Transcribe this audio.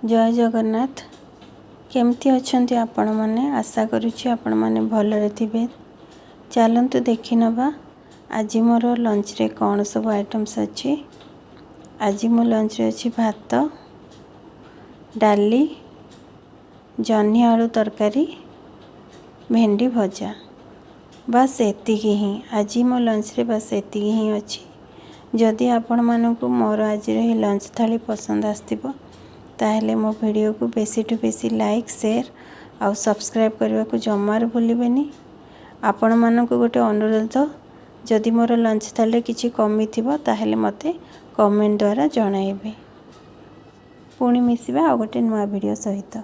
जय जगन्नाथ। केमती अच्छंती आपण माने? आशा करुछि आपण माने भलरे थिबे। चलंतु देखि नबा आज मोर लंच रे कौन सब आइटम्स अच्छी। आज मो लंच रे अच्छी भात, डाली, जह्नी आलू तरकारी, भेंडी भजा। बस एतिकी ही आज मो लंच रे बस एतिकी ही अच्छी। जदि आपण मानकु मोर आज रे लंच थाली पसंद आस्तिबो ताहेले मो वीडियो को बेसी टू बेसी लाइक शेयर आउ सब्सक्राइब करने को जमार भूलिबेनी। आपण मानकु गोटे अनुरोध, जदि मोर लंच थाली किछि कमी थिबो ताहेले मते कमेंट द्वारा जणाइबे। पुणी मिसिबा आ गोटे नुआ वीडियो सहित।